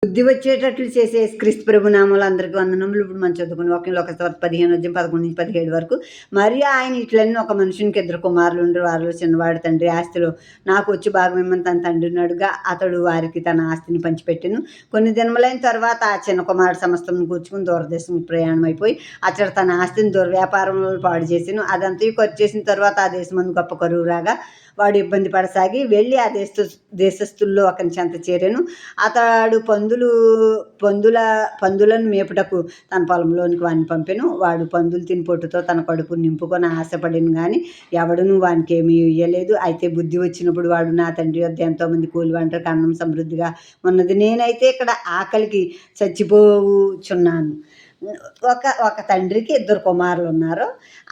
బుద్ధి వచ్చేటట్లు చేసే క్రీస్తు ప్రభు నామములో అందరికి వందనములు. ఇప్పుడు మనం చదువుకుని వాక్యంలో ఒక 15 నుంచి 17 వరకు. మరియు ఆయన ఇట్లన్నీ ఒక మనుషునికి 2 కుమారులు ఉండి, వారిలో చిన్నవాడు తండ్రి ఆస్తిలో నాకు వచ్చి భాగం ఇమ్మని తన తండ్రిని అడుగా అతడు వారికి తన ఆస్తిని పంచిపెట్టెను. కొన్ని దినములైన తర్వాత ఆ చిన్న కుమారుడు సమస్తమును కూర్చుకుని దూరదేశం ప్రయాణం అయిపోయి అతడు తన ఆస్తిని దుర్వ్యాపారంలో పాడు చేసెను. అదంతా ఖర్చు చేసిన తర్వాత ఆ దేశమందు గొప్ప కరువు రాగా వాడు ఇబ్బంది పడసాగి వెళ్ళి ఆ దేశస్థుల్లో ఒకని చెంత చేరెను. అతడు పందులను మేపుటకు తన పొలంలోనికి వాడిని పంపెను. వాడు పందులు తిని పొట్టుతో తన కడుపు నింపుకొని ఆశపడిను కానీ ఎవడును వానికి ఏమీ ఇయ్యలేదు. అయితే బుద్ధి వచ్చినప్పుడు వాడు నా తండ్రి వద్ద ఎంతోమంది కూలి వంటకు అన్నం సమృద్ధిగా ఉన్నది, నేనైతే ఇక్కడ ఆకలికి చచ్చిపోచున్నాను. ఒక తండ్రికి 2 కుమారులు ఉన్నారు.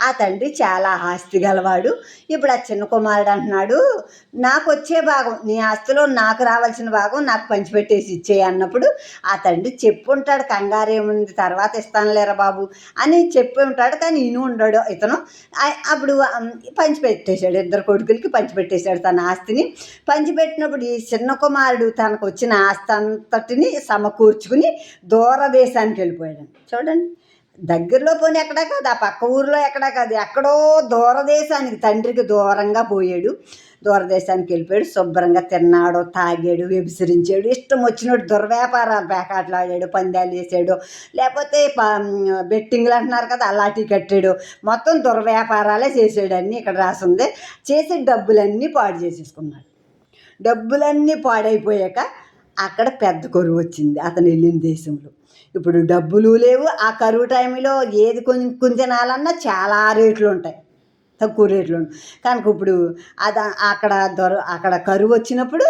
ఆ తండ్రి చాలా ఆస్తి గలవాడు. ఇప్పుడు ఆ చిన్న కుమారుడు అంటున్నాడు, నాకు వచ్చే భాగం, నీ ఆస్తిలో నాకు రావాల్సిన భాగం నాకు పంచిపెట్టేసి ఇచ్చేయి అన్నప్పుడు ఆ తండ్రి చెప్పి ఉంటాడు, కంగారేముంది తర్వాత ఇస్తానులేరా బాబు అని చెప్పి ఉంటాడు. కానీ ఉండడు ఇతను. అప్పుడు పంచిపెట్టేశాడు, 2 కొడుకులకి పంచిపెట్టేశాడు తన ఆస్తిని. పంచిపెట్టినప్పుడు ఈ చిన్న కుమారుడు తనకు వచ్చిన ఆస్తి అంతటిని సమకూర్చుకుని దూరదేశానికి వెళ్ళిపోయాడు. చూడండి, దగ్గరలో పోనీ ఎక్కడా కాదు, ఆ పక్క ఊరిలో ఎక్కడా కాదు, ఎక్కడో దూరదేశానికి తండ్రికి దూరంగా పోయాడు. దూరదేశానికి వెళ్ళిపోయాడు. శుభ్రంగా తిన్నాడు, తాగాడు, వ్యభిచరించాడు, ఇష్టం వచ్చినట్టు దుర్వ్యాపారాలు పేకాట్లాడాడు, పందాలు వేసాడు, లేకపోతే బెట్టింగ్లు అంటున్నారు కదా అలాంటివి కట్టాడు. మొత్తం దుర్వ్యాపారాలే చేసాడు. అన్నీ ఇక్కడ రాసిందే. చేసి డబ్బులన్నీ పాడు చేసేసుకున్నాడు. డబ్బులన్నీ పాడైపోయాక అక్కడ పెద్ద కరువు వచ్చింది అతను వెళ్ళిన దేశంలో. ఇప్పుడు డబ్బులు లేవు. ఆ కరువు టైంలో ఏది కొంచెం తినాలన్నా చాలా రేట్లు ఉంటాయి, తక్కువ రేట్లు ఉంటాయి. కనుక ఇప్పుడు అక్కడ కరువు వచ్చినప్పుడు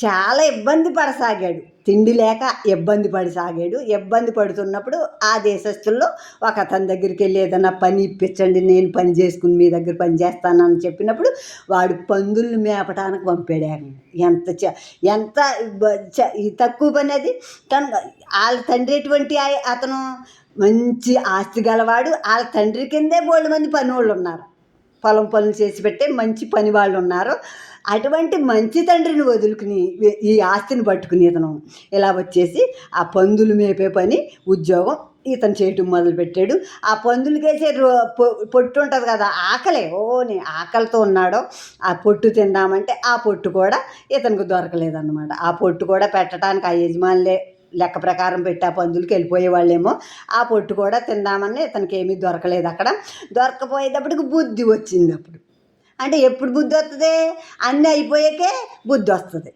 చాలా ఇబ్బంది పడసాగాడు. తిండి లేక ఇబ్బంది పడసాగాడు. ఇబ్బంది పడుతున్నప్పుడు ఆ దేశస్తుల్లో ఒక అతని దగ్గరికి వెళ్ళి ఏదైనా పని ఇప్పించండి, నేను పని చేసుకుని మీ దగ్గర పని చేస్తానని చెప్పినప్పుడు వాడు పందుల్ని మేపటానికి పంపాడు. ఎంత తక్కువ పని అది. కనుక వాళ్ళ తండ్రి ఎటువంటి అతను మంచి ఆస్తి గలవాడు. వాళ్ళ తండ్రి కిందే బోల్డ్ మంది పని వాళ్ళు ఉన్నారు, పొలం పనులు చేసి పెట్టే మంచి పని వాళ్ళు ఉన్నారు. అటువంటి మంచి తండ్రిని వదులుకుని ఈ ఆస్తిని పట్టుకుని ఇతను ఇలా వచ్చేసి ఆ పందులు మేపే పని ఉద్యోగం ఇతను చేయటం మొదలుపెట్టాడు. ఆ పందులకేసే పొట్టు ఉంటుంది కదా, నీ ఆకలితో ఉన్నాడో ఆ పొట్టు తిందామంటే ఆ పొట్టు కూడా ఇతనికి దొరకలేదన్నమాట. ఆ పొట్టు కూడా పెట్టడానికి ఆ యజమానులే లెక్క ప్రకారం పెట్టి ఆ పందులకి వెళ్ళిపోయే వాళ్ళేమో. ఆ పొట్టు కూడా తిందామని ఇతనికి ఏమీ దొరకలేదు. అక్కడ దొరకపోయేటప్పటికి బుద్ధి వచ్చింది. అప్పుడు అంటే ఎప్పుడు బుద్ధి వస్తుంది? అన్నీ అయిపోయాకే బుద్ధి వస్తుంది.